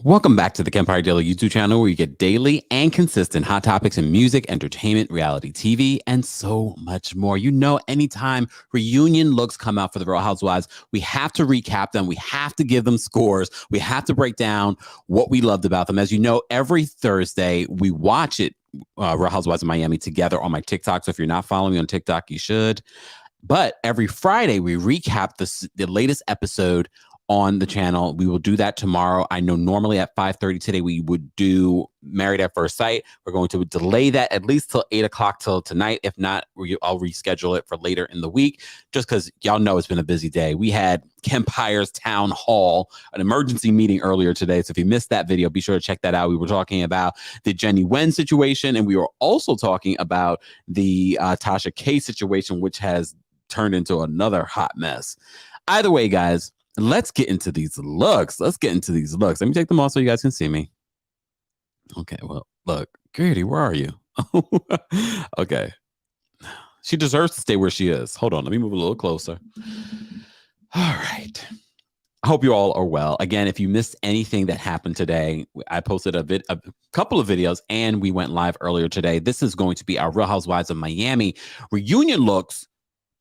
Welcome back to the Kempire Daily YouTube channel, where you get daily and consistent hot topics in music, entertainment, reality TV, and so much more. You know, anytime reunion looks come out for the Real Housewives, we have to recap them. We have to give them scores. We have to break down what we loved about them. As you know, every Thursday we watch it, Real Housewives of Miami, together on my TikTok. So if you're not following me on TikTok, you should. But every Friday we recap the latest episode on the channel. We will do that tomorrow. I know normally at 5:30 today we would do Married at First Sight. We're going to delay that at least till 8 o'clock till tonight. If not, I'll reschedule it for later in the week, just because y'all know it's been a busy day. We had Kempire's town hall, an emergency meeting earlier today. So if you missed that video, be sure to check that out. We were talking about the Jenny Wen situation, and we were also talking about the Tasha K situation, which has turned into another hot mess. Either way, guys, let's get into these looks. Let me take them off so you guys can see me. Okay, well, look, Guerdy, where are you? Okay. She deserves to stay where she is. Hold on, let me move a little closer. All right. I hope you all are well. Again, if you missed anything that happened today, I posted a couple of videos and we went live earlier today. This is going to be our Real Housewives of Miami reunion looks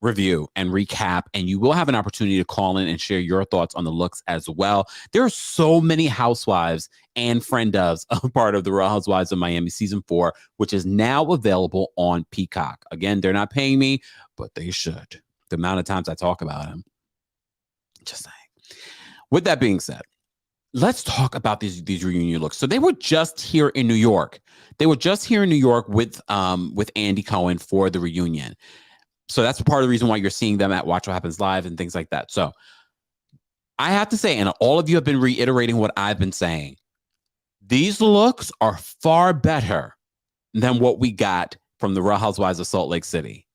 review and recap, and you will have an opportunity to call in and share your thoughts on the looks as well. There are so many housewives and friend ofs a part of the Real Housewives of Miami season 4, which is now available on Peacock. Again, they're not paying me, but they should. The amount of times I talk about them. Just saying. With that being said, let's talk about these reunion looks. So they were just here in New York. With Andy Cohen for the reunion. So that's part of the reason why you're seeing them at Watch What Happens Live and things like that. So I have to say, and all of you have been reiterating what I've been saying, these looks are far better than what we got from the Real Housewives of Salt Lake City.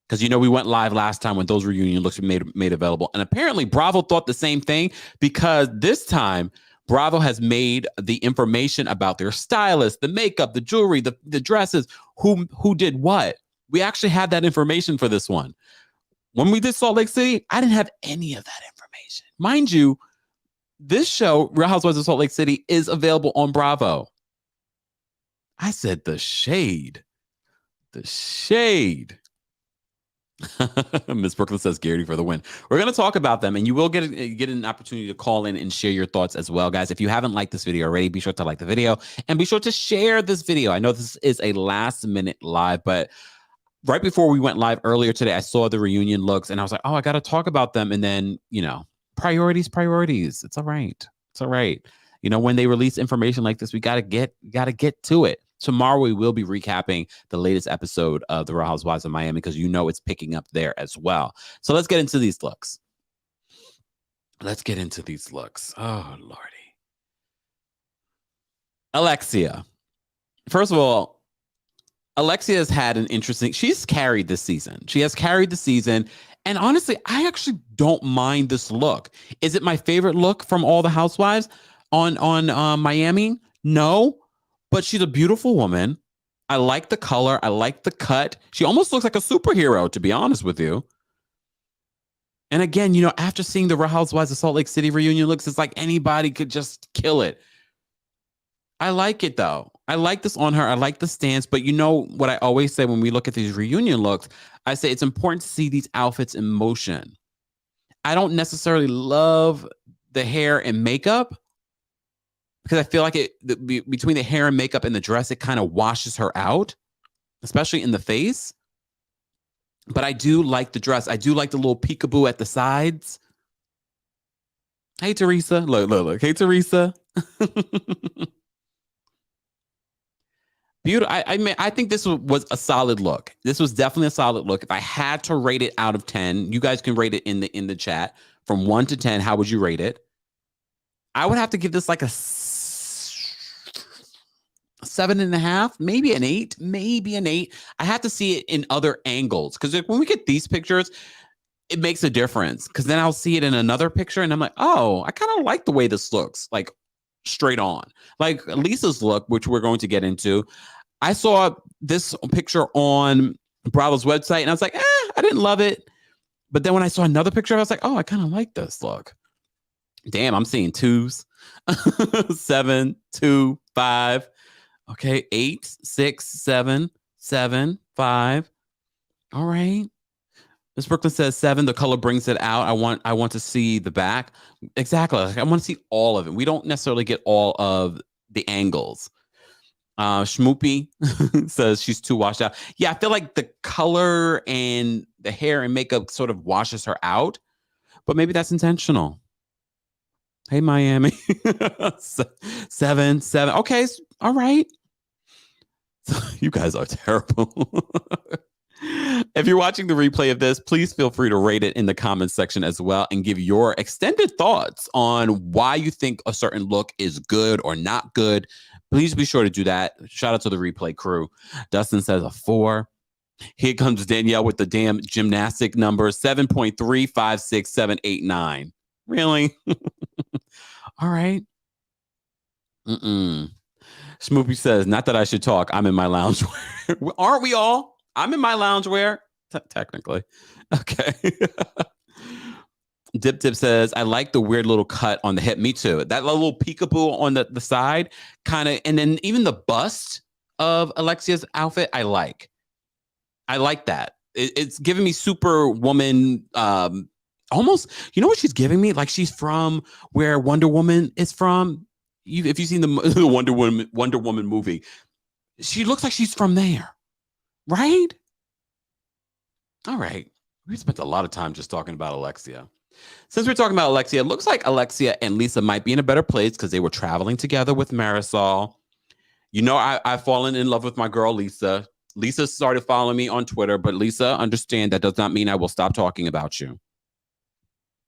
Because, you know, we went live last time when those reunion looks were made available. And apparently Bravo thought the same thing, because this time Bravo has made the information about their stylist, the makeup, the jewelry, the dresses, who did what. We actually had that information for this one. When we did Salt Lake City, I didn't have any of that information. Mind you, this show, Real Housewives of Salt Lake City, is available on Bravo. I said the shade. The shade. Miss Brooklyn says Guerdy for the win. We're going to talk about them, and you will get an opportunity to call in and share your thoughts as well, guys. If you haven't liked this video already, be sure to like the video and be sure to share this video. I know this is a last-minute live, but right before we went live earlier today, I saw the reunion looks and I was like, oh, I got to talk about them. And then, you know, priorities. It's all right. It's all right. You know, when they release information like this, we got to get to it. Tomorrow, we will be recapping the latest episode of the Real Housewives of Miami, because you know it's picking up there as well. So let's get into these looks. Oh, Lordy. Alexia. First of all, Alexia has had she's carried this season. And honestly, I actually don't mind this look. Is it my favorite look from all the housewives on Miami? No, but she's a beautiful woman. I like the color. I like the cut. She almost looks like a superhero, to be honest with you. And again, you know, after seeing the Real Housewives of Salt Lake City reunion looks, it's like anybody could just kill it. I like it, though. I like this on her. I like the stance. But you know what I always say when we look at these reunion looks, I say it's important to see these outfits in motion. I don't necessarily love the hair and makeup, because I feel like between the hair and makeup and the dress, it kind of washes her out, especially in the face. But I do like the dress. I do like the little peekaboo at the sides. Hey, Teresa. Look. Hey, Teresa. Beautiful. I think this was a solid look. This was definitely a solid look. If I had to rate it out of 10, you guys can rate it in the chat from 1 to 10. How would you rate it? I would have to give this like a 7.5, maybe an 8, I have to see it in other angles, because when we get these pictures, it makes a difference, because then I'll see it in another picture and I'm like, oh, I kind of like the way this looks, like straight on. Like Lisa's look, which we're going to get into. I saw this picture on Bravo's website and I was like, I didn't love it. But then when I saw another picture, I was like, oh, I kind of like this look. Damn, I'm seeing twos. 7, 2, 5. Okay, 8, 6, 7, 7, 5. All right. Miss Brooklyn says 7. The color brings it out. I want to see the back. Exactly. I want to see all of it. We don't necessarily get all of the angles. Schmoopy says she's too washed out. Yeah, I feel like the color and the hair and makeup sort of washes her out, but maybe that's intentional. Hey, Miami. 7, 7. Okay, all right. You guys are terrible. If you're watching the replay of this, please feel free to rate it in the comments section as well and give your extended thoughts on why you think a certain look is good or not good. Please be sure to do that. Shout out to the replay crew. Dustin says a 4. Here comes Danielle with the damn gymnastic number 7.356789. Really? All right. Smoopy says, not that I should talk. I'm in my loungewear. Aren't we all? I'm in my loungewear. Technically. Okay. Dip Dip says, I like the weird little cut on the hip. Me too. That little peekaboo on the side kind of, and then even the bust of Alexia's outfit, I like that. It's giving me Superwoman, almost, you know what she's giving me? Like she's from where Wonder Woman is from. If you've seen the Wonder Woman movie, she looks like she's from there, right? All right. We spent a lot of time just talking about Alexia. Since we're talking about Alexia, it looks like Alexia and Lisa might be in a better place because they were traveling together with Marisol. You know, I've fallen in love with my girl, Lisa. Lisa started following me on Twitter, but Lisa, understand that does not mean I will stop talking about you.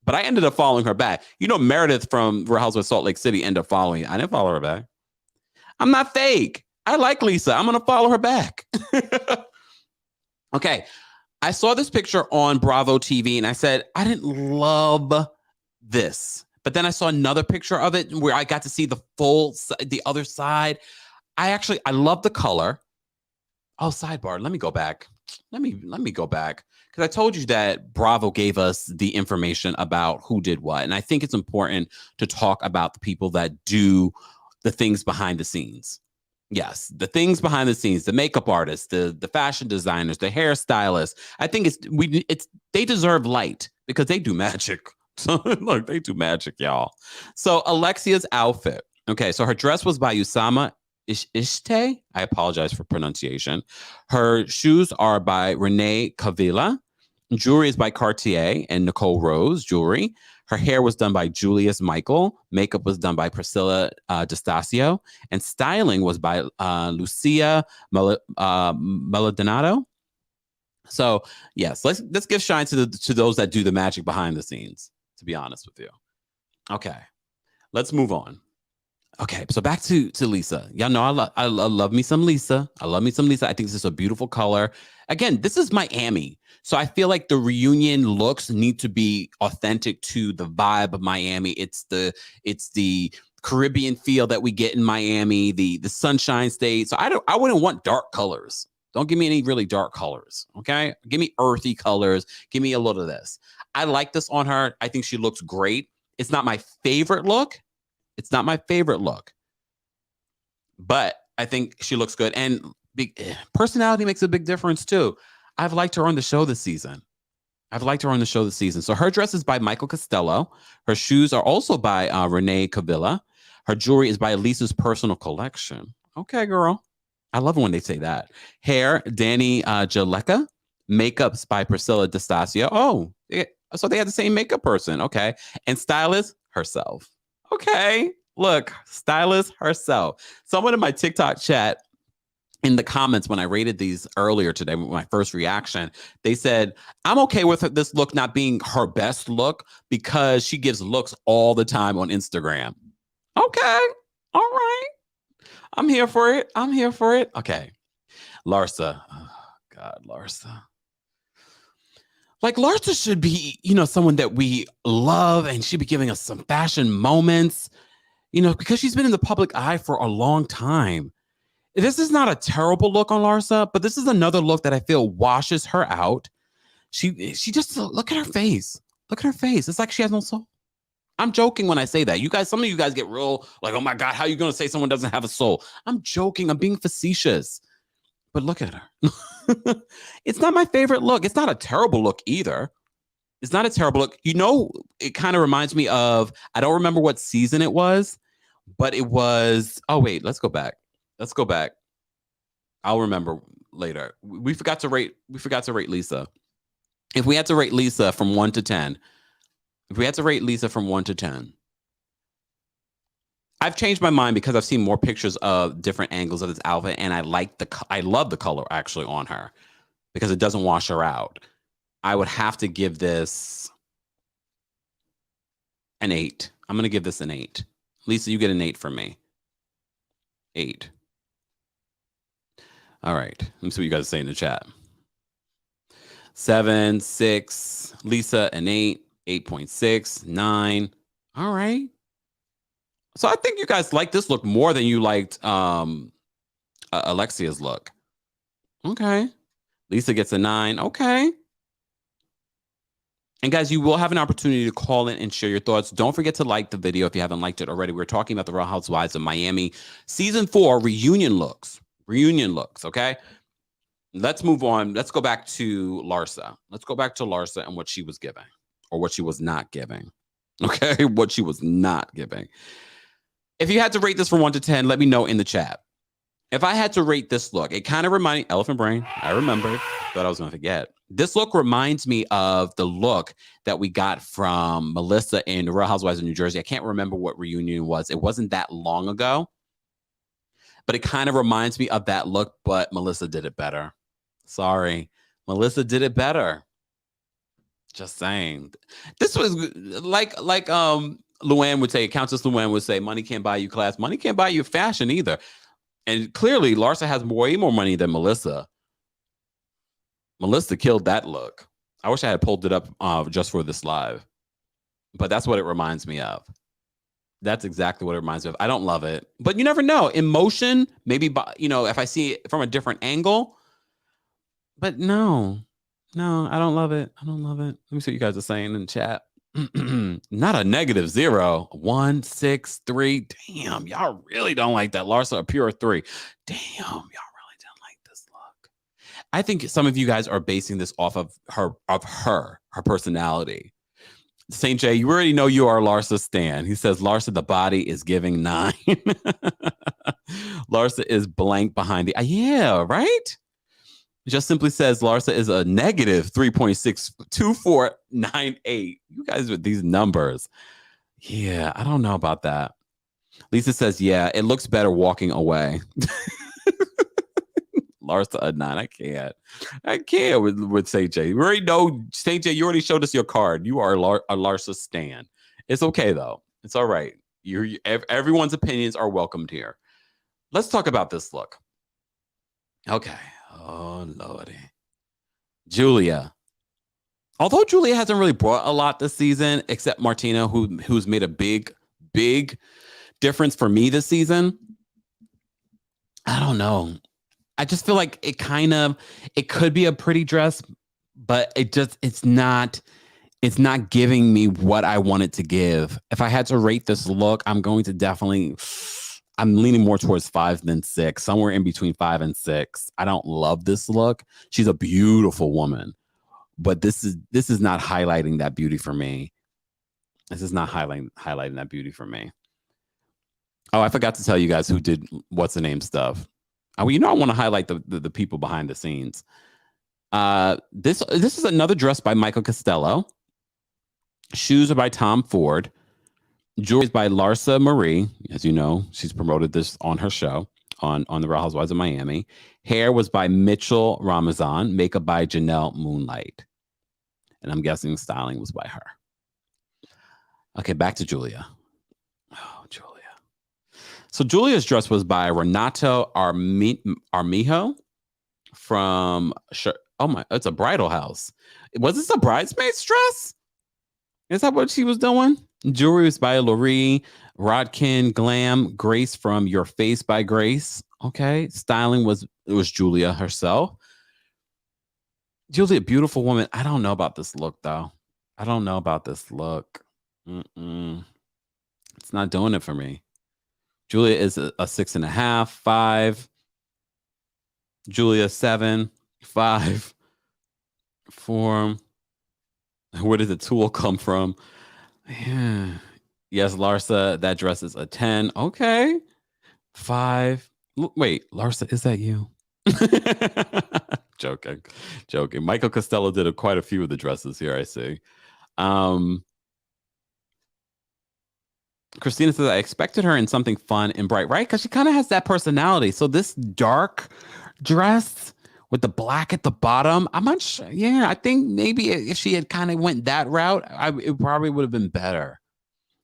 But I ended up following her back. You know, Meredith from Real Housewives of Salt Lake City ended up following. I didn't follow her back. I'm not fake. I like Lisa. I'm going to follow her back. Okay. I saw this picture on Bravo TV and I said, I didn't love this. But then I saw another picture of it where I got to see the other side. I love the color. Oh, sidebar. Let me go back. Let me go back. Because I told you that Bravo gave us the information about who did what. And I think it's important to talk about the people that do the things behind the scenes. Yes, the things behind the scenes, the makeup artists, the fashion designers, the hairstylists. I think they deserve light because they do magic. So look, they do magic, y'all. So Alexia's outfit. Okay, so her dress was by Usama Ishte. I apologize for pronunciation. Her shoes are by Renee Cavilla. Jewelry is by Cartier and Nicole Rose Jewelry. Her hair was done by Julius Michael. Makeup was done by Priscilla DeStasio. And styling was by Lucia Maldonado. So, yes, let's give shine to those that do the magic behind the scenes, to be honest with you. Okay, let's move on. Okay, so back to Lisa. Y'all know I love me some Lisa. I love me some Lisa. I think this is a beautiful color. Again, this is Miami. So I feel like the reunion looks need to be authentic to the vibe of Miami. It's the Caribbean feel that we get in Miami, the Sunshine State. So I wouldn't want dark colors. Don't give me any really dark colors. Okay. Give me earthy colors. Give me a little of this. I like this on her. I think she looks great. It's not my favorite look. But I think she looks good. And personality makes a big difference too. I've liked her on the show this season. So her dress is by Michael Costello. Her shoes are also by Renee Cavilla. Her jewelry is by Lisa's personal collection. Okay, girl. I love it when they say that. Hair, Danny Jaleka. Makeup's by Priscilla DeStasio. Oh, so they have the same makeup person. Okay. And stylist herself. Okay. Look, stylist herself. Someone in my TikTok chat in the comments when I rated these earlier today, my first reaction, they said, I'm okay with this look not being her best look because she gives looks all the time on Instagram. Okay. All right. I'm here for it. Okay. Larsa. Oh, God, Larsa. Like Larsa should be, someone that we love and she'd be giving us some fashion moments, because she's been in the public eye for a long time. This is not a terrible look on Larsa, but this is another look that I feel washes her out. She just look at her face. It's like she has no soul. I'm joking when I say that. You guys, some of you guys get real like, oh my God, how are you going to say someone doesn't have a soul? I'm joking. I'm being facetious. But look at her. It's not my favorite look. It's not a terrible look either. It's not a terrible look. You know, it kind of reminds me of, I don't remember what season it was, but it was, oh wait, let's go back. Let's go back. I'll remember later. We forgot to rate Lisa. If we had to rate Lisa from 1 to 10, if we had to rate Lisa from 1 to 10, I've changed my mind because I've seen more pictures of different angles of this outfit, and I love the color actually on her because it doesn't wash her out. I would have to give this an 8. I'm going to give this an 8. Lisa, you get an 8 from me. 8. All right. Let me see what you guys say in the chat. 7, 6. Lisa, an 8. 8.6, 9. All right. So I think you guys like this look more than you liked Alexia's look. Okay. Lisa gets a 9. Okay. And guys, you will have an opportunity to call in and share your thoughts. Don't forget to like the video if you haven't liked it already. We're talking about the Real Housewives of Miami season 4 reunion looks. Reunion looks, okay? Let's move on. Let's go back to Larsa. Let's go back to Larsa and what she was giving or what she was not giving. Okay? What she was not giving. If you had to rate this from 1 to 10, let me know in the chat. If I had to rate this look, it kind of reminded me, Elephant Brain, I remembered, thought I was going to forget. This look reminds me of the look that we got from Melissa in the Real Housewives of New Jersey. I can't remember what reunion it was. It wasn't that long ago, but it kind of reminds me of that look, but Melissa did it better. Sorry. Melissa did it better. Just saying. This was like Luann would say, Countess Luann would say, money can't buy you class. Money can't buy you fashion either. And clearly, Larsa has way more money than Melissa. Melissa killed that look. I wish I had pulled it up just for this live. But that's what it reminds me of. That's exactly what it reminds me of. I don't love it. But you never know. Emotion, maybe, if I see it from a different angle. But no, I don't love it. I don't love it. Let me see what you guys are saying in the chat. Not a -0. 1, 6, 3. Damn, y'all really don't like that. Larsa, a pure 3. Damn, y'all really don't like this look. I think some of you guys are basing this off of her personality. St. J, you already know you are Larsa stan. He says Larsa, the body is giving 9. Larsa is blank behind the. Yeah, right. Just simply says Larsa is a -3.62498. You guys with these numbers. Yeah, I don't know about that. Lisa says, yeah, it looks better walking away. Larsa a 9. I can't with St. J. We already know, St. J, you already showed us your card. You are a Larsa stan. It's okay, though. It's all right. Everyone's opinions are welcomed here. Let's talk about this look. Okay. Oh, Lordy. Julia. Although Julia hasn't really brought a lot this season, except Martina, who's made a big difference for me this season. I don't know. I just feel like it could be a pretty dress, but it's not giving me what I want it to give. If I had to rate this look, I'm leaning more towards 5 than 6, somewhere in between 5 and 6. I don't love this look. She's a beautiful woman, but this is not highlighting that beauty for me. This is not highlighting that beauty for me. Oh, I forgot to tell you guys who did what's the name stuff. I want to highlight the people behind the scenes. This is another dress by Michael Costello. Shoes are by Tom Ford. Jewelry is by Larsa Marie. As you know, she's promoted this on her show on the Real Housewives of Miami. Hair was by Mitchell Ramazan. Makeup by Janelle Moonlight. And I'm guessing styling was by her. Okay, back to Julia. Oh, Julia. So Julia's dress was by Renato Armijo from, it's a bridal house. Was this a bridesmaid's dress? Is that what she was doing? Jewelry was by Laurie Rodkin. Glam, Grace from Your Face by Grace. Okay. Styling was Julia herself. Julia, beautiful woman. I don't know about this look, though. I don't know about this look. Mm-mm. It's not doing it for me. Julia is a 6.5, 5. Julia 7, 5, 4. Where did the tool come from? Yeah. Yes, Larsa, that dress is a 10. Okay. 5. Wait, Larsa, is that you? Joking. Joking. Michael Costello did quite a few of the dresses here, I see. Christina says, I expected her in something fun and bright, right? Because she kind of has that personality. So this dark dress with the black at the bottom, I'm not sure. Yeah, I think maybe if she had kind of went that route, it probably would have been better.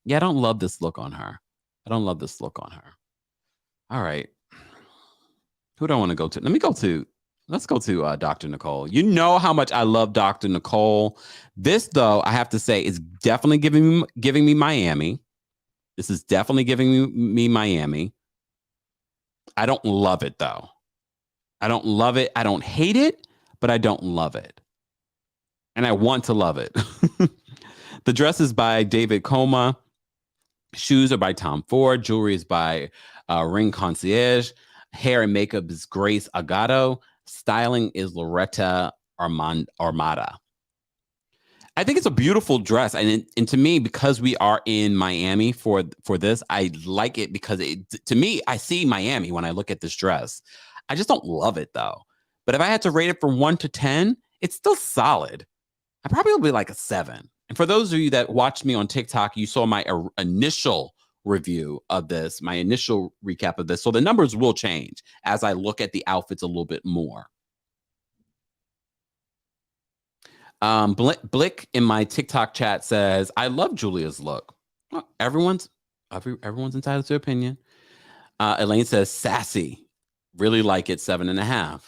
Yeah, I don't love this look on her. I don't love this look on her. All right. Who do I want to go to? Let's go to Dr. Nicole. You know how much I love Dr. Nicole. This, though, I have to say, is definitely giving me Miami. This is definitely giving me Miami. I don't love it, though. I don't love it. I don't hate it, but I don't love it. And I want to love it. The dress is by David Coma. Shoes are by Tom Ford. Jewelry is by Ring Concierge. Hair and makeup is Grace Agato. Styling is Loretta Armada. I think it's a beautiful dress, and to me, because we are in Miami for this, I like it because to me, I see Miami when I look at this dress. I just don't love it though. But if I had to rate it from 1 to 10, it's still solid. I probably will be like a 7. And for those of you that watched me on TikTok, you saw my initial review of this, my initial recap of this. So the numbers will change as I look at the outfits a little bit more. Blick in my TikTok chat says, I love Julia's look. Well, everyone's entitled to opinion. Elaine says, sassy. Really like it, 7.5.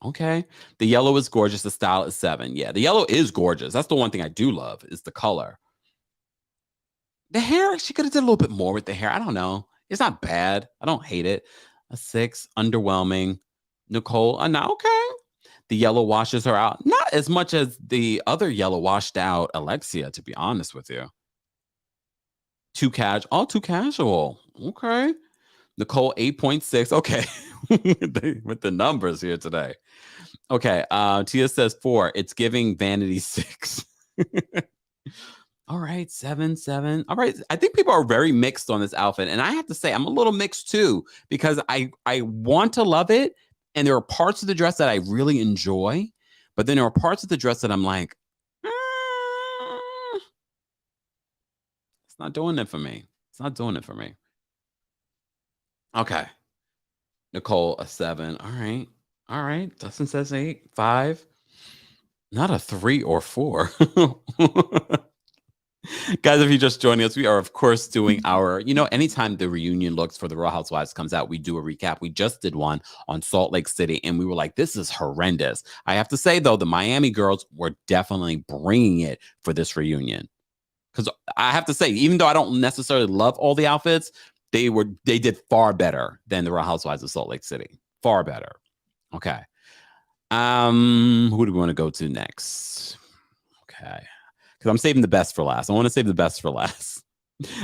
Okay. The yellow is gorgeous. The style is 7. Yeah, the yellow is gorgeous. That's the one thing I do love is the color. The hair, she could have did a little bit more with the hair. I don't know. It's not bad. I don't hate it. A 6, underwhelming. Nicole, no, okay. The yellow washes her out. Not as much as the other yellow washed out Alexia, to be honest with you. Too casual. Too casual. Okay. Nicole, 8.6. Okay. With the numbers here today. Okay. Tia says 4. It's giving Vanity 6. All right, 7, 7. All right. I think people are very mixed on this outfit. And I have to say, I'm a little mixed too, because I want to love it. And there are parts of the dress that I really enjoy, but then there are parts of the dress that I'm like, it's not doing it for me. It's not doing it for me. Okay. Nicole, a 7. All right. All right. Dustin says 8, 5. Not a 3 or 4. Guys, if you're just joining us, we are, of course, doing our, anytime the reunion looks for the Real Housewives comes out, we do a recap. We just did one on Salt Lake City, and we were like, this is horrendous. I have to say, though, the Miami girls were definitely bringing it for this reunion. Because I have to say, even though I don't necessarily love all the outfits, they did far better than the Real Housewives of Salt Lake City. Far better. Okay. Who do we want to go to next? Okay. Because I'm saving the best for last. I want to save the best for last.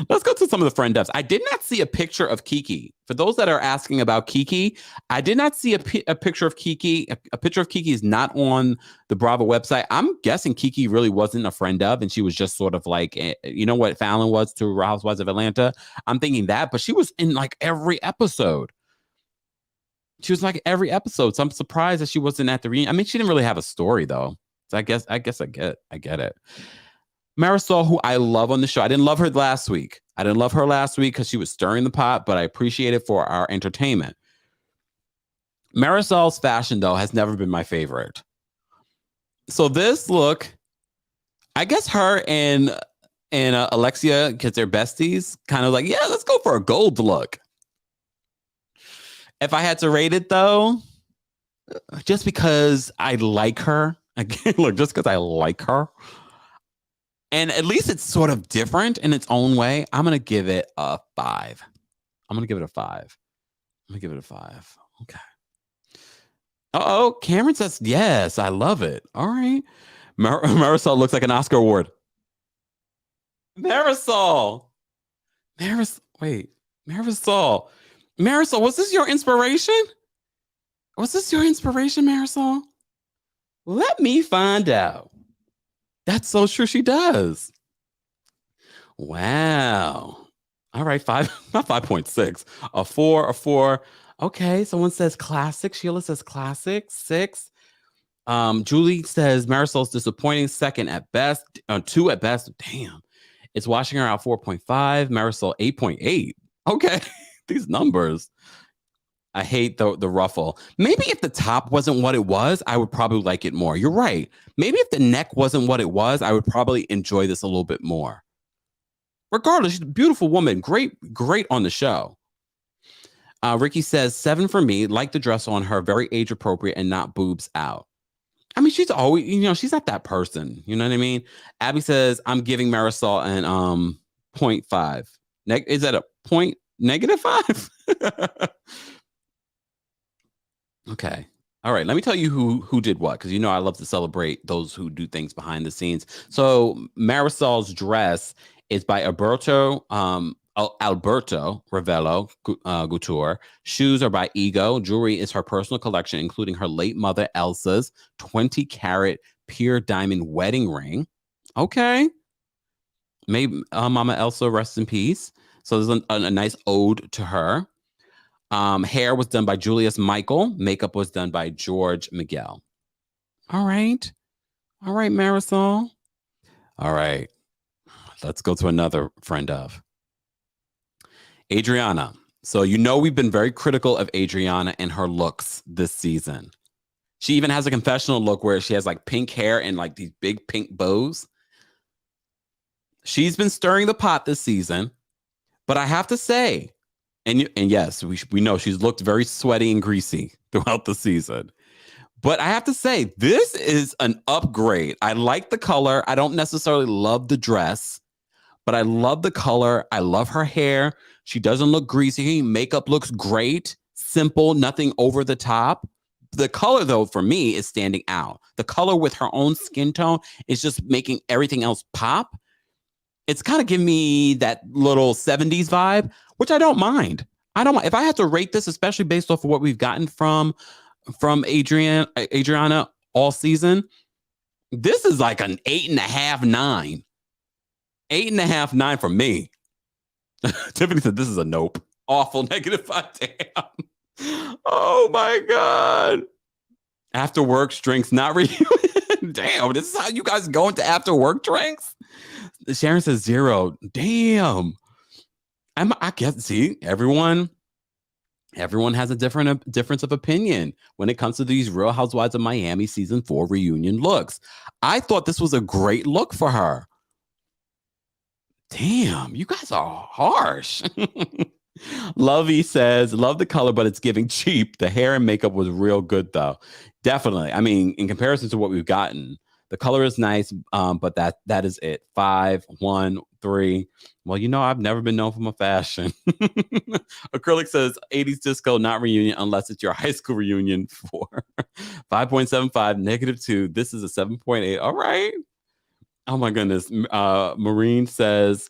Let's go to some of the friend devs. I did not see a picture of Kiki. For those that are asking about Kiki, I did not see a picture of Kiki. A picture of Kiki is not on the Bravo website. I'm guessing Kiki really wasn't a friend of, and she was just sort of like, you know what Fallon was to Real Housewives of Atlanta? I'm thinking that, but she was in like every episode. She was like every episode. So I'm surprised that she wasn't at the reunion. I mean, she didn't really have a story though. So I guess I get it. Marisol, who I love on the show. I didn't love her last week. I didn't love her last week because she was stirring the pot, but I appreciate it for our entertainment. Marisol's fashion, though, has never been my favorite. So this look, I guess her and Alexia, because they're besties, kind of like, yeah, let's go for a gold look. If I had to rate it, though, just because I like her, again, look, just because I like her, and at least it's sort of different in its own way, I'm going to give it a 5. I'm going to give it a 5. Okay. Cameron says, yes, I love it. All right. Marisol looks like an Oscar award. Marisol. Wait, Marisol. Marisol, was this your inspiration? Was this your inspiration, Marisol? Let me find out. That's so true. She does. Wow. All right, not 5.6. A four. Okay, someone says classic. Sheila says classic. 6. Julie says Marisol's disappointing. Second at best. 2 at best. Damn. It's washing her out 4.5. Marisol 8.8. Okay. These numbers. I hate the ruffle. Maybe if the top wasn't what it was, I would probably like it more. You're right. Maybe if the neck wasn't what it was, I would probably enjoy this a little bit more. Regardless, she's a beautiful woman. Great on the show. Ricky says 7 for me. Like the dress on her, very age appropriate and not boobs out. I mean, she's always, she's not that person. You know what I mean? Abby says I'm giving Marisol an 0.5. Is that a point -5? Okay. All right. Let me tell you who did what, because I love to celebrate those who do things behind the scenes. So Marisol's dress is by Alberto Ravello Couture. Shoes are by Ego. Jewelry is her personal collection, including her late mother Elsa's 20-carat pure diamond wedding ring. Okay. May Mama Elsa rest in peace. So there's a nice ode to her. Hair was done by Julius Michael. Makeup was done by George Miguel. All right, Marisol. All right, let's go to another friend of Adriana. So we've been very critical of Adriana and her looks this season. She even has a confessional look where she has like pink hair and like these big pink bows. She's been stirring the pot this season, but I have to say, and yes, we know she's looked very sweaty and greasy throughout the season. But I have to say, this is an upgrade. I like the color. I don't necessarily love the dress, but I love the color. I love her hair. She doesn't look greasy. Makeup looks great. Simple, nothing over the top. The color, though, for me, is standing out. The color with her own skin tone is just making everything else pop. It's kind of giving me that little 70s vibe, which I don't mind. If I had to rate this, especially based off of what we've gotten from Adriana all season, this is like an 8.5, 9. 8.5, 9 for me. Tiffany said this is a nope. Awful -5. Damn. Oh my God. After work drinks, not reunion. Damn, this is how you guys go into after work drinks? Sharon says 0. Damn. I guess, see, everyone has a difference of opinion when it comes to these Real Housewives of Miami season 4 reunion looks. I thought this was a great look for her. Damn, you guys are harsh. Lovey says, love the color, but it's giving cheap. The hair and makeup was real good, though. Definitely. I mean, in comparison to what we've gotten, the color is nice, but that is it. 5, 1, 3. Well, I've never been known for my fashion. Acrylic says 80s disco, not reunion, unless it's your high school reunion for 5.75, -2. This is a 7.8. All right. Oh my goodness. Marine says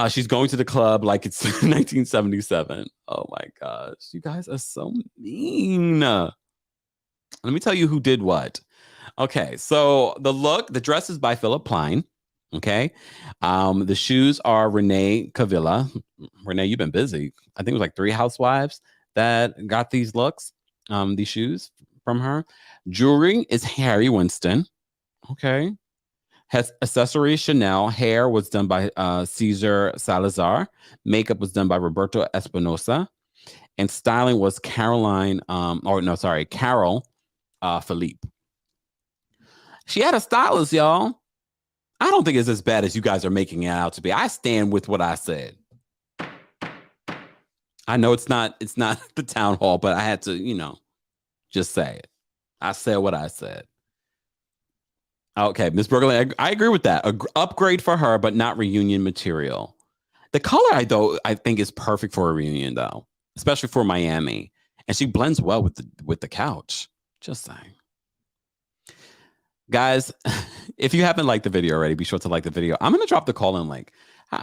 she's going to the club like it's 1977. Oh my gosh. You guys are so mean. Let me tell you who did what. Okay, so the dress is by Philip Plein. Okay. The shoes are Renee Cavilla. Renee, you've been busy. I think it was like 3 housewives that got these looks, these shoes from her. Jewelry is Harry Winston. Okay. Has accessories Chanel. Hair was done by Cesar Salazar. Makeup was done by Roberto Espinosa. And styling was Carol Philippe. She had a stylist, y'all. I don't think it's as bad as you guys are making it out to be. I stand with what I said. I know it's not the town hall, but I had to, just say it. I said what I said. Okay, Miss Brooklyn, I agree with that. Upgrade for her, but not reunion material. The color, I think is perfect for a reunion, though, especially for Miami, and she blends well with the couch. Just saying, guys. If you haven't liked the video already, be sure to like the video. I'm going to drop the call-in link.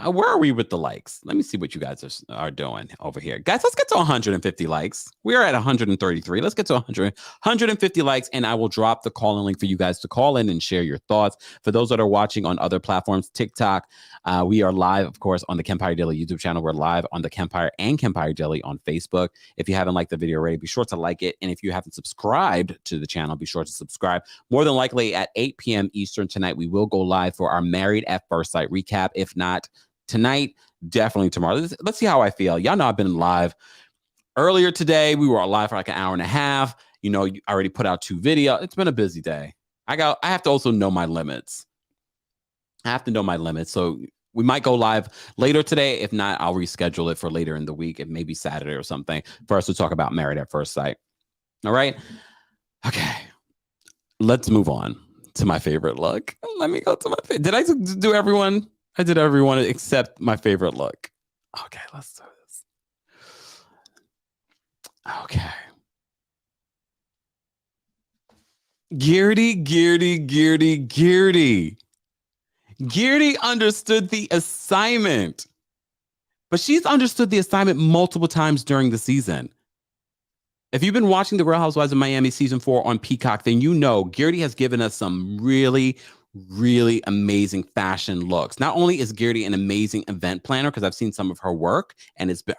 Where are we with the likes? Let me see what you guys are doing over here. Guys, let's get to 150 likes. We're at 133. Let's get to 150 likes, and I will drop the call-in link for you guys to call in and share your thoughts. For those that are watching on other platforms, TikTok, we are live, of course, on the Kempire Daily YouTube channel. We're live on the Kempire and Kempire Daily on Facebook. If you haven't liked the video already, be sure to like it. And if you haven't subscribed to the channel, be sure to subscribe. More than likely at 8 p.m. Eastern tonight, we will go live for our Married at First Sight recap. If not tonight, definitely tomorrow. Let's see how I feel. Y'all know I've been live earlier today. We were live for like an hour and a half. You know, I already put out 2 videos. It's been a busy day. I have to also know my limits. I have to know my limits. So we might go live later today. If not, I'll reschedule it for later in the week. It may be Saturday or something for us to talk about Married at First Sight. All right. Okay. Let's move on to my favorite look. Let me go to my favorite. Did I do everyone? I did everyone except my favorite look. Okay, let's do this. Okay. Guerdy. Guerdy understood the assignment, but she's understood the assignment multiple times during the season. If you've been watching the Real Housewives of Miami season 4 on Peacock, then you know Guerdy has given us some really amazing fashion looks. Not only is Guerdy an amazing event planner, because I've seen some of her work, and it's been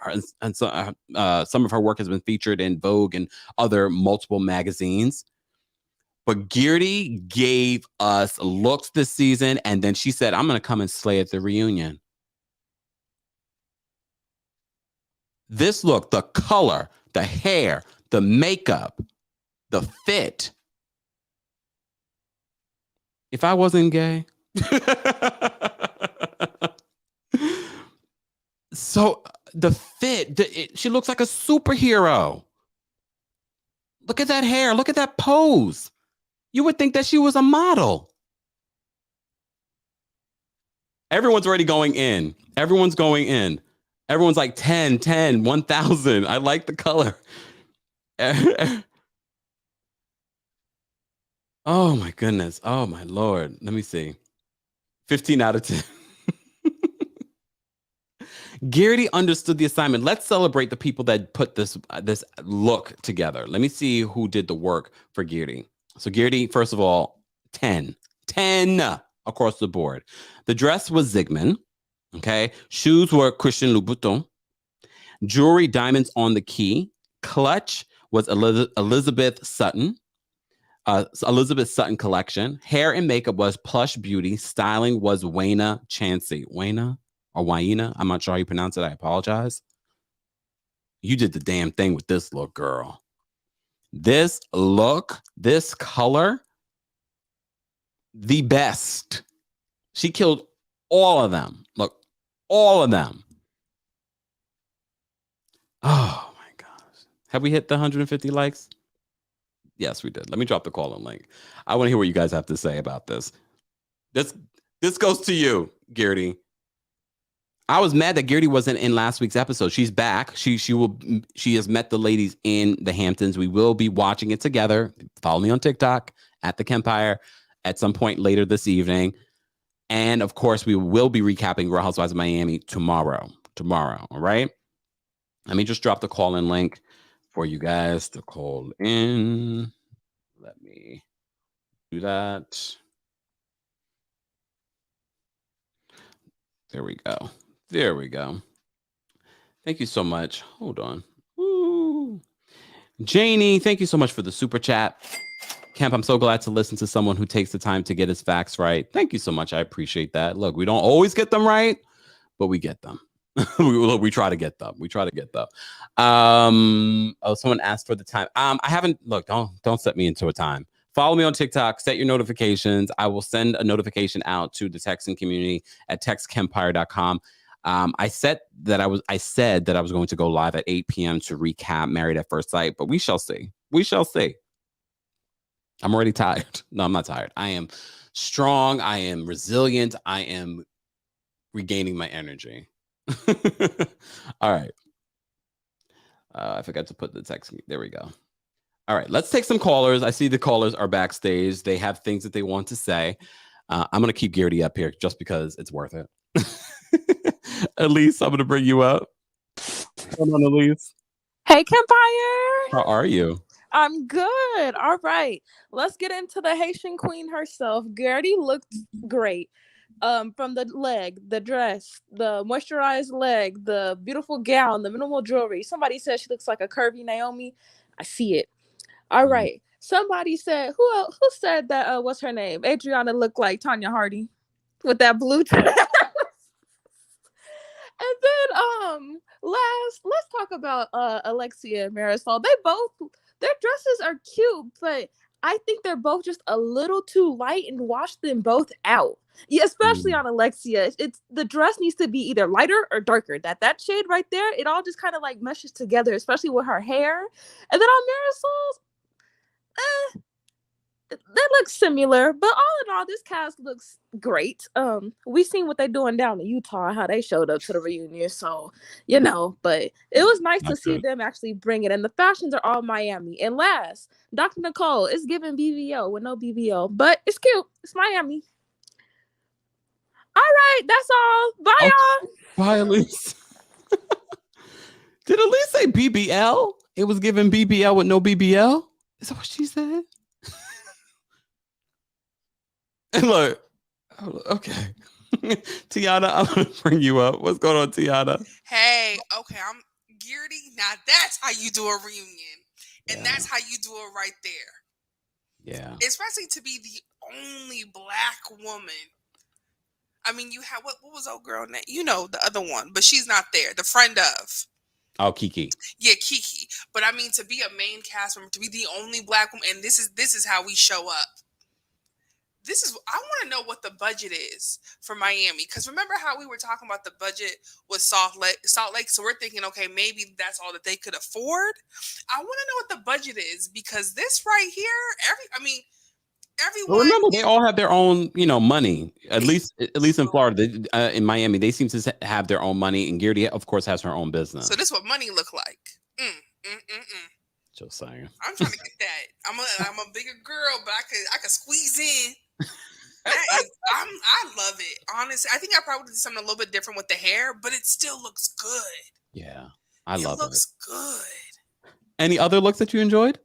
some of her work has been featured in Vogue and other multiple magazines. But Guerdy gave us looks this season, and then she said, "I'm going to come and slay at the reunion." This look, the color, the hair, the makeup, the fit. If I wasn't gay. So the fit, she looks like a superhero. Look at that hair. Look at that pose. You would think that she was a model. Everyone's already going in. Everyone's going in. Everyone's like 10, 1,000. I like the color. Oh my goodness. Oh my Lord. Let me see. 15 out of 10. Guerdy understood the assignment. Let's celebrate the people that put this look together. Let me see who did the work for Guerdy. So Guerdy, first of all, 10 across the board. The dress was Zygmunt. Okay. Shoes were Christian Louboutin. Jewelry, diamonds on the key. Clutch was Elizabeth Sutton. Elizabeth Sutton collection. Hair and makeup was Plush Beauty. Styling was Wayna Chansey. Wayna or Wayna? I'm not sure how you pronounce it. I apologize. You did the damn thing with this look, girl. This look, this color, the best. She killed all of them. Look, all of them. Oh my gosh. Have we hit the 150 likes? Yes, we did. Let me drop the call-in link. I want to hear what you guys have to say about this. This goes to you, Guerdy. I was mad that Guerdy wasn't in last week's episode. She's back. She has met the ladies in the Hamptons. We will be watching it together. Follow me on TikTok at TheKempire at some point later this evening. And of course, we will be recapping Real Housewives of Miami tomorrow. All right. Let me just drop the call-in link for you guys to call in. Let me do that. There we go. Thank you so much. Hold on. Woo. Janie, thank you so much for the super chat. Kemp, I'm so glad to listen to someone who takes the time to get his facts right. Thank you so much. I appreciate that. Look, we don't always get them right, but we get them. we try to get them. Someone asked for the time. I haven't. Look, don't set me into a time. Follow me on TikTok. Set your notifications. I will send a notification out to the texting community at textkempire.com. I said that I was going to go live at 8 p.m. to recap Married at First Sight, but we shall see. I'm already tired. No, I'm not tired. I am strong. I am resilient. I am regaining my energy. All right. I forgot to put the text. There we go. All right. Let's take some callers. I see the callers are backstage. They have things that they want to say. I'm going to keep Guerdy up here just because it's worth it. Elise, I'm going to bring you up. Come on, Elise. Hey, Kempire. How are you? I'm good. All right. Let's get into the Haitian queen herself. Guerdy looked great. From the leg, the dress, the moisturized leg, the beautiful gown, the minimal jewelry. Somebody said she looks like a curvy Naomi. I see it. All Mm. right. Somebody said who said that what's her name? Adriana looked like Tanya Hardy with that blue dress. And then let's talk about Alexia and Marisol. They both their dresses are cute, but I think they're both just a little too light and wash them both out. Yeah, especially Mm. on Alexia. It's the dress needs to be either lighter or darker. That shade right there, it all just kind of like meshes together, especially with her hair. And then on Marisol's, that looks similar, but all in all, this cast looks great. We seen what they're doing down in Utah, how they showed up to the reunion, so but it was nice to That's see good. them actually bring it. And the fashions are all Miami. And last, Dr. Nicole is giving BBO with no BBO, but it's cute. It's Miami. All right, that's all. Bye, Okay. y'all. Bye, Elise. Did Elise say BBL? It was given BBL with no BBL? Is that what she said? And look, okay. Tiana, I'm going to bring you up. What's going on, Tiana? Hey, okay, I'm Guerdy. Now that's how you do a reunion. And Yeah. that's how you do it right there. Yeah. Especially to be the only black woman. I mean, you have what was old girl name? You know, the other one, but she's not there. The friend of. Oh, Kiki. Yeah, Kiki. But I mean, to be a main cast member, to be the only black woman, and this is how we show up. I want to know what the budget is for Miami, because remember how we were talking about the budget with Salt Lake, so we're thinking, okay, maybe that's all that they could afford. I want to know what the budget is, because this right here, Well, everyone remember, they all have their own, money. At least in Florida, in Miami, they seem to have their own money, and Guerdy, of course, has her own business. So this is what money look like. Just saying. I'm trying to get that. I'm a bigger girl, but I could squeeze in. I love it. Honestly, I think I probably did something a little bit different with the hair, but it still looks good. Yeah, I love it. It looks good. Any other looks that you enjoyed?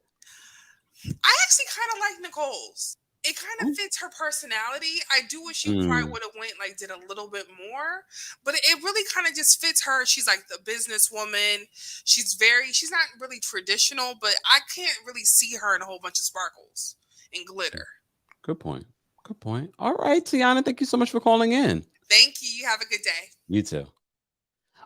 I actually kind of like Nicole's. It kind of fits her personality. I do wish she probably would have did a little bit more, but it really kind of just fits her. She's like the businesswoman. She's not really traditional, but I can't really see her in a whole bunch of sparkles and glitter. Good point. Good point. All right, Tiana, thank you so much for calling in. Thank you. You have a good day. You too.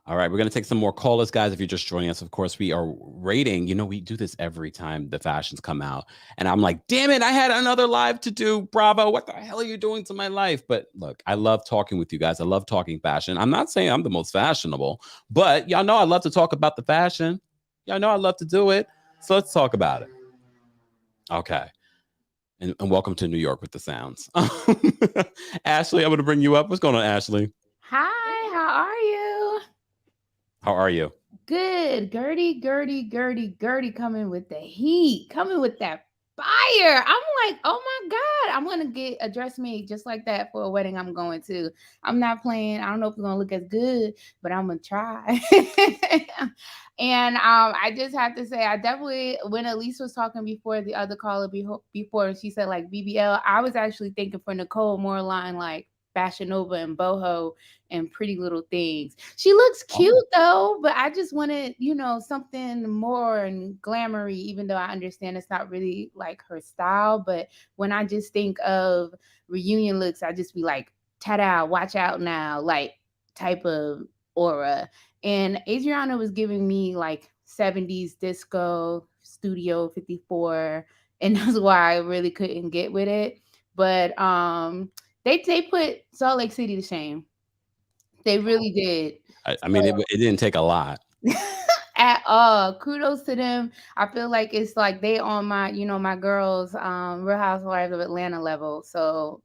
All right, we're going to take some more callers, guys. If you're just joining us, of course, we are rating. We do this every time the fashions come out. And I'm like, damn it, I had another live to do. Bravo. What the hell are you doing to my life? But look, I love talking with you guys. I love talking fashion. I'm not saying I'm the most fashionable, but y'all know I love to talk about the fashion. Y'all know I love to do it. So let's talk about it. Okay. And welcome to New York with the sounds. Ashley, I'm going to bring you up. What's going on, Ashley? Hi, how are you? How are you? Good. Guerdy coming with the heat, coming with that fire. I'm like, oh my God, I'm going to get a dress made just like that for a wedding I'm going to. I'm not playing. I don't know if it's going to look as good, but I'm going to try. And I just have to say, I definitely, when Elise was talking before, the other caller before, she said like BBL, I was actually thinking for Nicole more line like Fashion Nova and Boho and Pretty Little Things. She looks cute though, but I just wanted, something more and glamoury, even though I understand it's not really like her style. But when I just think of reunion looks, I just be like, ta-da, watch out now, like type of aura. And Adriana was giving me like 70s disco, Studio 54, and that's why I really couldn't get with it. But they put Salt Lake City to shame. They really did. I mean, it didn't take a lot. At all. Kudos to them. I feel like it's like they on my, my girls, Real Housewives of Atlanta level. So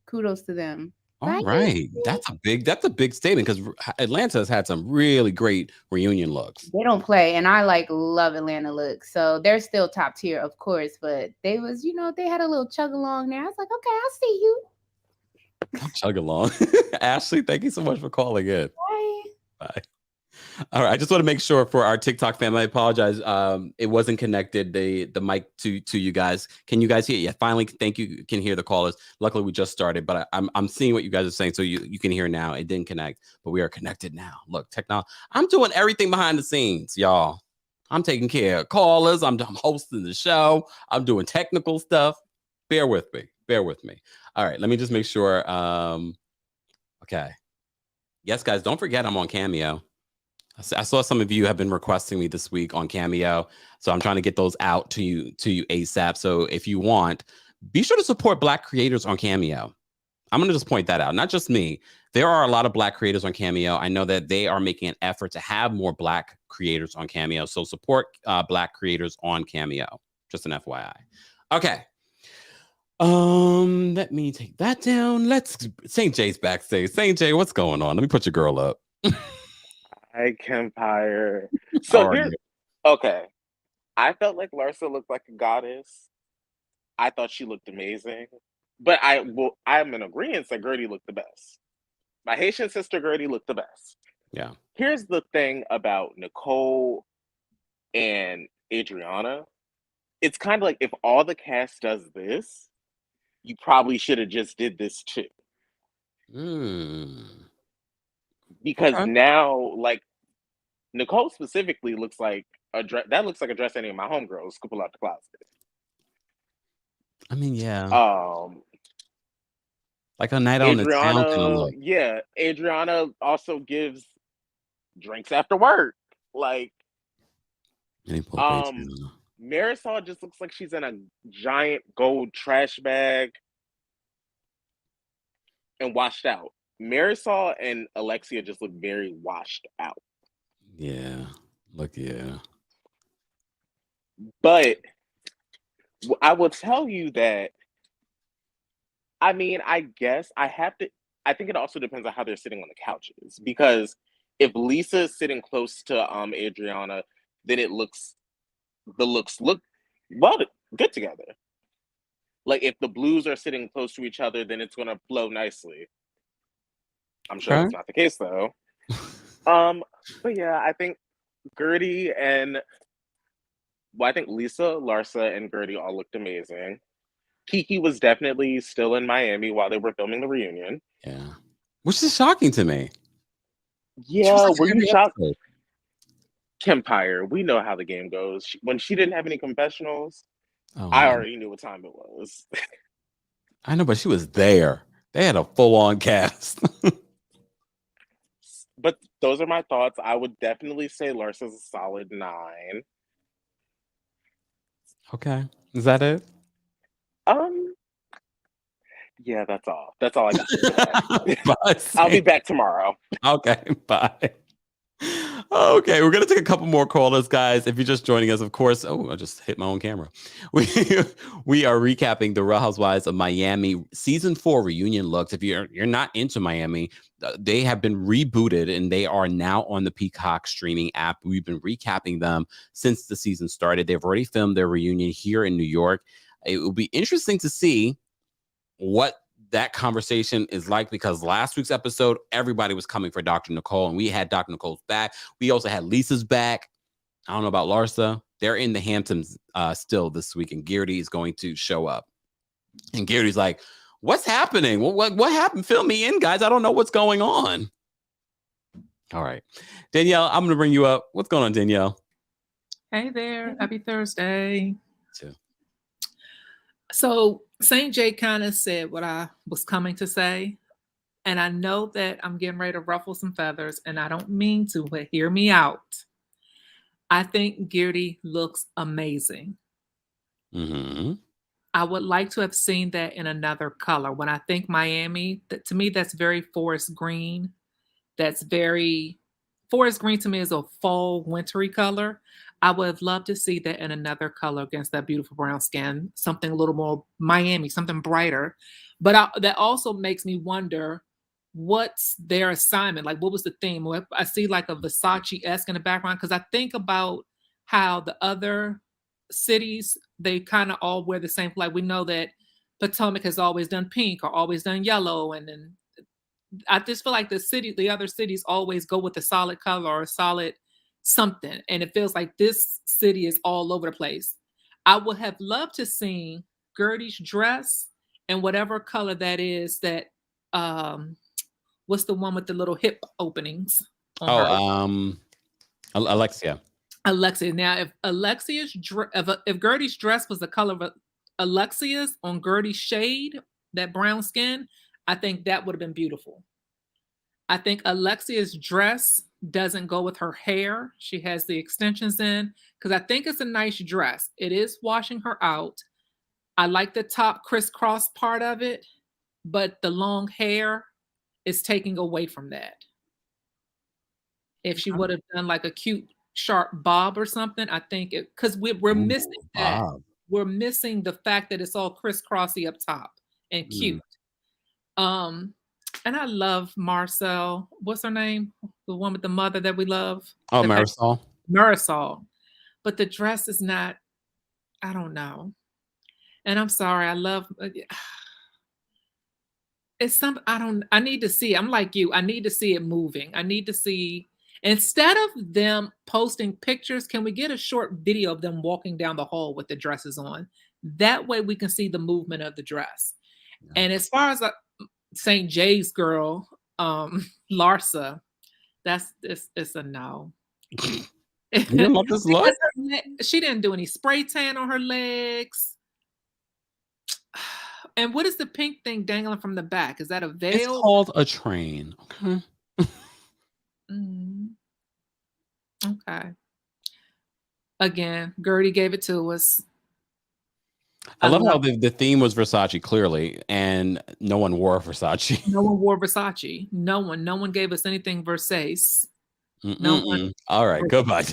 kudos to them. All right. That's a big statement, because Atlanta has had some really great reunion looks. They don't play, and I love Atlanta looks. So they're still top tier, of course, but they was, they had a little chug along there. I was like, okay, I see you. I'm chugging along. Ashley, thank you so much for calling in. Bye. Bye. All right, I just want to make sure for our TikTok family. I apologize. It wasn't connected the mic to you guys. Can you guys hear? Yeah, finally, thank you. You can hear the callers. Luckily, we just started, but I'm seeing what you guys are saying, so you can hear now. It didn't connect, but we are connected now. Look, technology. I'm doing everything behind the scenes, y'all. I'm taking care of callers. I'm hosting the show. I'm doing technical stuff. Bear with me. Bear with me. All right, let me just make sure. Okay. Yes, guys, don't forget I'm on Cameo. I saw some of you have been requesting me this week on Cameo, so I'm trying to get those out to you ASAP. So if you want, be sure to support Black creators on Cameo. I'm going to just point that out. Not just me. There are a lot of Black creators on Cameo. I know that they are making an effort to have more Black creators on Cameo. So support Black creators on Cameo. Just an FYI. Okay. Let me take that down. St. J's backstage. St. J, what's going on? Let me put your girl up. Hi, Kempire. So okay. I felt like Larsa looked like a goddess. I thought she looked amazing. But I'm in agreement that Guerdy looked the best. My Haitian sister Guerdy looked the best. Yeah. Here's the thing about Nicole and Adriana. It's kind of like if all the cast does this, you probably should have just did this too. Because now, like, Nicole specifically looks like a dress. That looks like a dress any of my homegirls could pull out the closet. I mean, yeah. Like a night on the town kind of look. Yeah, Adriana also gives drinks after work. Like, Marisol just looks like she's in a giant gold trash bag and washed out. Marisol and Alexia just look very washed out. Yeah. Look, yeah. But I will tell you that, I mean, I guess I think it also depends on how they're sitting on the couches. Because if Lisa is sitting close to Adriana, then the looks look well good together. Like if the blues are sitting close to each other, then it's gonna flow nicely. I'm sure that's not the case though. But yeah, I think Guerdy and I think Lisa, Larsa, and Guerdy all looked amazing. Kiki was definitely still in Miami while they were filming the reunion. Yeah. Which is shocking to me. Yeah, were you shocked? Kempire, we know how the game goes. When she didn't have any confessionals, I already knew what time it was. I know, but she was there. They had a full-on cast. But those are my thoughts. I would definitely say Larsa's a solid 9. Okay. Is that it? Yeah, that's all. That's all I got to say. Bye, I'll be back tomorrow. Okay, bye. Okay, we're gonna take a couple more callers, guys. If you're just joining us, of course. Oh, I just hit my own camera. We are recapping the Real Housewives of Miami season 4 reunion looks. If you're not into Miami, they have been rebooted and they are now on the Peacock streaming app. We've been recapping them since the season started. They've already filmed their reunion here in New York. It will be interesting to see what that conversation is like, because last week's episode, everybody was coming for Dr. Nicole, and we had Dr. Nicole's back. We also had Lisa's back. I don't know about Larsa. They're in the Hamptons still this week, and Guerdy is going to show up. And Guerdy's like, what's happening? What happened? Fill me in, guys. I don't know what's going on. All right. Danielle, I'm going to bring you up. What's going on, Danielle? Hey there. Happy Thursday. Too. So St. J kind of said what I was coming to say. And I know that I'm getting ready to ruffle some feathers, and I don't mean to, but hear me out. I think Guerdy looks amazing. Mm-hmm. I would like to have seen that in another color. When I think Miami, to me, that's very forest green. Forest green to me is a fall wintry color. I would have loved to see that in another color against that beautiful brown skin, something a little more Miami, something brighter. But that also makes me wonder, what's their assignment? Like, what was the theme? I see like a Versace-esque in the background, because I think about how the other cities, they kind of all wear the same. Like, we know that Potomac has always done pink or always done yellow, and then I just feel like the other cities always go with a solid color or a solid something, and it feels like this city is all over the place. I would have loved to seen Guerdy's dress and whatever color that is. That what's the one with the little hip openings on her? Alexia. Alexia. Now, if if Guerdy's dress was the color of Alexia's on Guerdy's shade, that brown skin, I think that would have been beautiful. I think Alexia's dress doesn't go with her hair. She has the extensions in because I think it's a nice dress. It is washing her out. I like the top crisscross part of it, but the long hair is taking away from that. If she would have done like a cute sharp bob or something, I think it, because we're missing that. Bob. We're missing the fact that it's all crisscrossy up top and cute. And I love Marisol. What's her name? The one with the mother that we love. Oh, Marisol. Marisol. But the dress is not, I don't know. And I'm sorry, I love it's some I need to see. I'm like you. I need to see it moving. I need to see, instead of them posting pictures, can we get a short video of them walking down the hall with the dresses on? That way we can see the movement of the dress. Yeah. And as far as St. J's girl, Larsa, it's a no. You didn't love this look? She didn't do any spray tan on her legs. And what is the pink thing dangling from the back? Is that a veil? It's called a train. Okay. Okay. Again, Guerdy gave it to us. I love how the theme was Versace, clearly, and no one wore Versace. No one wore Versace. No one gave us anything Versace. No one. All right, goodbye.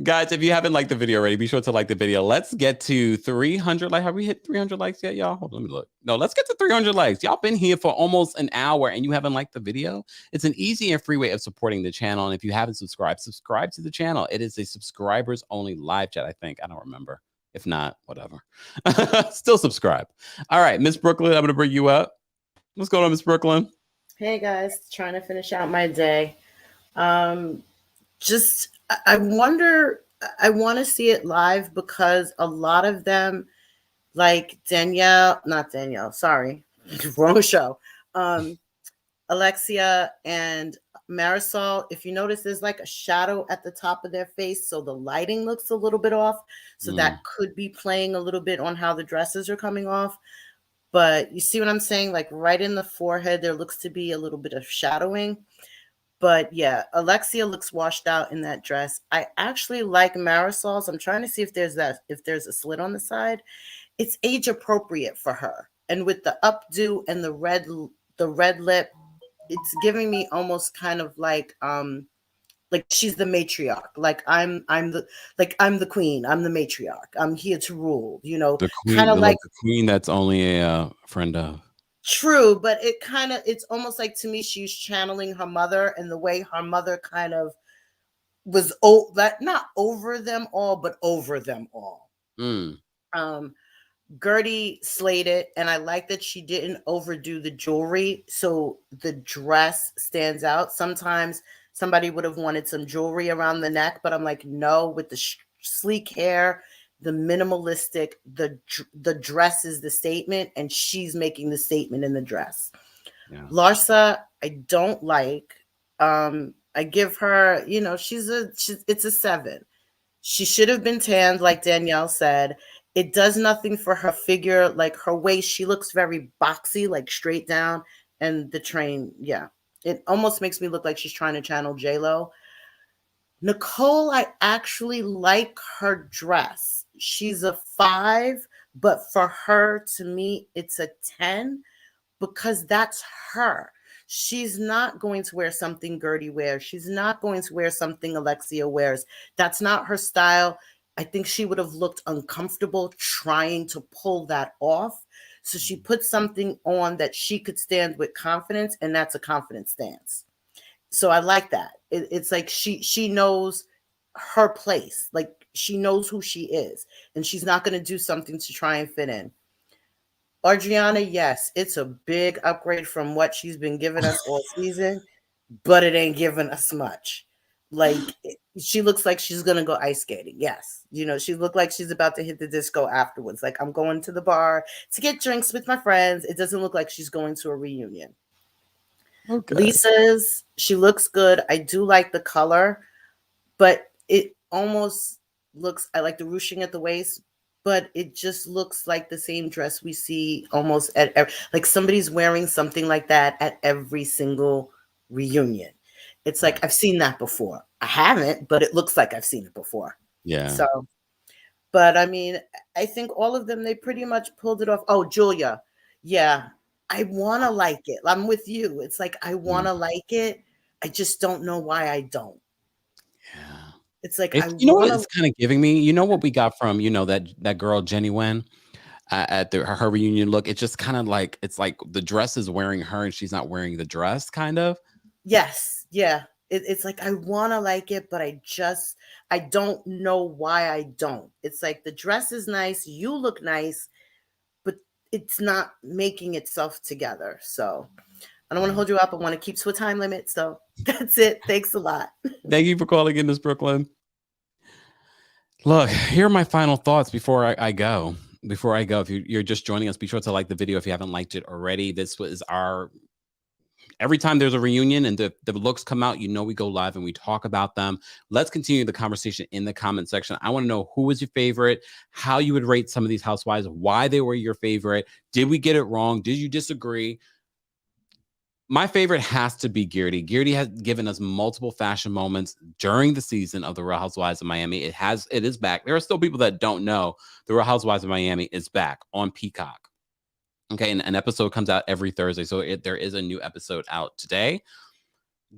Guys, if you haven't liked the video already, be sure to like the video. Let's get to 300 likes. Have we hit 300 likes yet, y'all? Hold on, let me look. No, let's get to 300 likes. Y'all been here for almost an hour and you haven't liked the video. It's an easy and free way of supporting the channel. And if you haven't subscribed, subscribe to the channel. It is a subscribers only live chat, I think. I don't remember. If not, whatever. Still subscribe. All right, Miss Brooklyn, I'm going to bring you up. What's going on, Miss Brooklyn? Hey, guys. Trying to finish out my day. I wonder, I want to see it live because a lot of them, like wrong show. Alexia and Marisol, if you notice, there's like a shadow at the top of their face. So the lighting looks a little bit off. So that could be playing a little bit on how the dresses are coming off. But you see what I'm saying? Like right in the forehead, there looks to be a little bit of shadowing. But yeah, Alexia looks washed out in that dress. I actually like Marisol's. I'm trying to see if there's a slit on the side. It's age appropriate for her. And with the updo and the red lip, it's giving me almost kind of like she's the matriarch. Like I'm the queen. I'm the matriarch. I'm here to rule. You know, kind of like the queen that's only a friend of. True, but it's almost like, to me, she's channeling her mother, and the way her mother kind of was not over them all, but over them all. Guerdy slayed it, and I like that she didn't overdo the jewelry, so the dress stands out. Sometimes somebody would have wanted some jewelry around the neck, but I'm like, no, with the sleek hair, the minimalistic, the dress is the statement, and she's making the statement in the dress. Yeah. Larsa, I don't like. I give her, it's a 7. She should have been tanned, like Danielle said. It does nothing for her figure, like her waist. She looks very boxy, like straight down. And the train, yeah, it almost makes me look like she's trying to channel J-Lo. Nicole, I actually like her dress. She's a 5, but for her, to me, it's a 10 because that's her. She's not going to wear something Guerdy wears. She's not going to wear something Alexia wears. That's not her style. I think she would have looked uncomfortable trying to pull that off. So she put something on that she could stand with confidence, and that's a confidence stance. So I like that. It's like she knows her place. Like she knows who she is, and she's not going to do something to try and fit in. Adriana, yes, it's a big upgrade from what she's been giving us all season, but it ain't giving us much. Like, she looks like she's gonna go ice skating. Yes, she looked like she's about to hit the disco afterwards. Like, I'm going to the bar to get drinks with my friends. It doesn't look like she's going to a reunion. Okay. Lisa's, she looks good. I do like the color, but it almost looks, I like the ruching at the waist, but it just looks like the same dress we see almost like somebody's wearing something like that at every single reunion. It's like, I've seen that before. I haven't, but it looks like I've seen it before. Yeah. So, but I mean, I think all of them, they pretty much pulled it off. Oh, Julia. Yeah. I want to like it. I'm with you. It's like, I want to like it. I just don't know why I don't. Yeah. It's like, you know what it's kind of giving me? You know what we got from, that girl, Jenny Wen, at her reunion look? It's just kind of like, it's like the dress is wearing her and she's not wearing the dress, kind of. Yes. Yeah. It's like, I want to like it, but I don't know why I don't. It's like, the dress is nice. You look nice, but it's not making itself together. So I don't want to hold you up. I want to keep to a time limit. So that's it. Thanks a lot. Thank you for calling in, Miss Brooklyn. Look, here are my final thoughts before I go. Before I go, if you're just joining us, be sure to like the video if you haven't liked it already. This was every time there's a reunion and the looks come out, we go live and we talk about them. Let's continue the conversation in the comment section. I want to know who was your favorite, how you would rate some of these housewives, why they were your favorite. Did we get it wrong? Did you disagree? My favorite has to be Guerdy. Guerdy has given us multiple fashion moments during the season of the Real Housewives of Miami. It is back. There are still people that don't know the Real Housewives of Miami is back on Peacock. Okay, and an episode comes out every Thursday, so there is a new episode out today.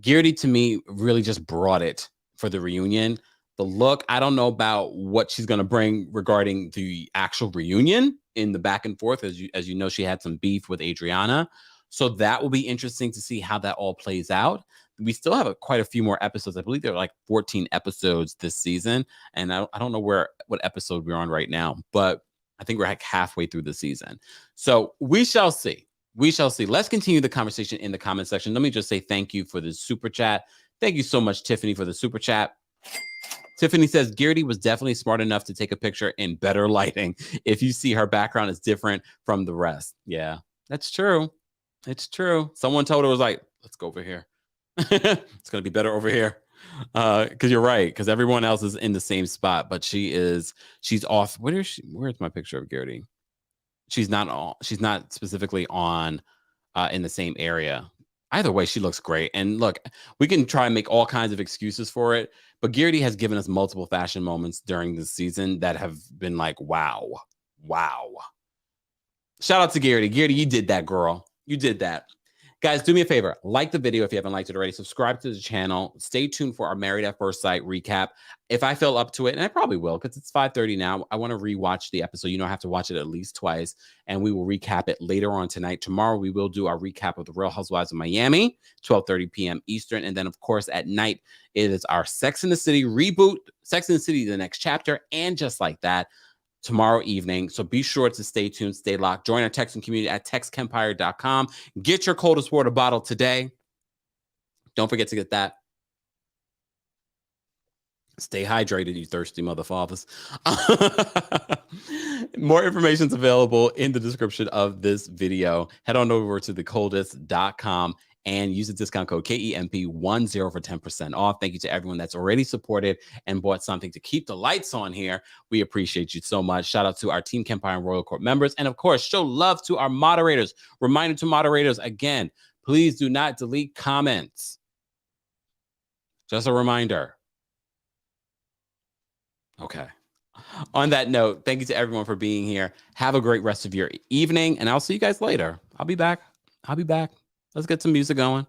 Guerdy, to me, really just brought it for the reunion. The look, I don't know about what she's going to bring regarding the actual reunion in the back and forth. As you know, she had some beef with Adriana. So that will be interesting to see how that all plays out. We still have quite a few more episodes. I believe there are like 14 episodes this season. And I don't know what episode we're on right now, but I think we're like halfway through the season. So we shall see. We shall see. Let's continue the conversation in the comment section. Let me just say thank you for the super chat. Thank you so much, Tiffany, for the super chat. Tiffany says, Guerdy was definitely smart enough to take a picture in better lighting. If you see her background is different from the rest. Yeah, that's true. It's true. Someone told her, was like, let's go over here. It's going to be better over here. Because you're right. Because everyone else is in the same spot, but she's off. Where's my picture of Guerdy? She's not specifically on in the same area. Either way, she looks great. And look, we can try and make all kinds of excuses for it, but Guerdy has given us multiple fashion moments during the season that have been like, wow. Shout out to Guerdy. Guerdy, you did that, girl. You did that. Guys, do me a favor. Like the video if you haven't liked it already. Subscribe to the channel. Stay tuned for our Married at First Sight recap. If I feel up to it, and I probably will because it's 5:30 now, I want to rewatch the episode. I have to watch it at least twice, and we will recap it later on tonight. Tomorrow, we will do our recap of the Real Housewives of Miami, 12:30 p.m. Eastern. And then, of course, at night, it is our Sex and the City reboot, Sex and the City, the next chapter, and just like that, tomorrow evening. So be sure to stay tuned, stay locked. Join our texting community at TheKempire.com. Get your coldest water bottle today. Don't forget to get that. Stay hydrated, you thirsty motherfathers. More information is available in the description of this video. Head on over to thecoldest.com and use the discount code KEMP10 for 10% off. Thank you to everyone that's already supported and bought something to keep the lights on here. We appreciate you so much. Shout out to our Team Kempire and Royal Court members. And of course, show love to our moderators. Reminder to moderators, again, please do not delete comments. Just a reminder. Okay. On that note, thank you to everyone for being here. Have a great rest of your evening, and I'll see you guys later. I'll be back. Let's get some music going.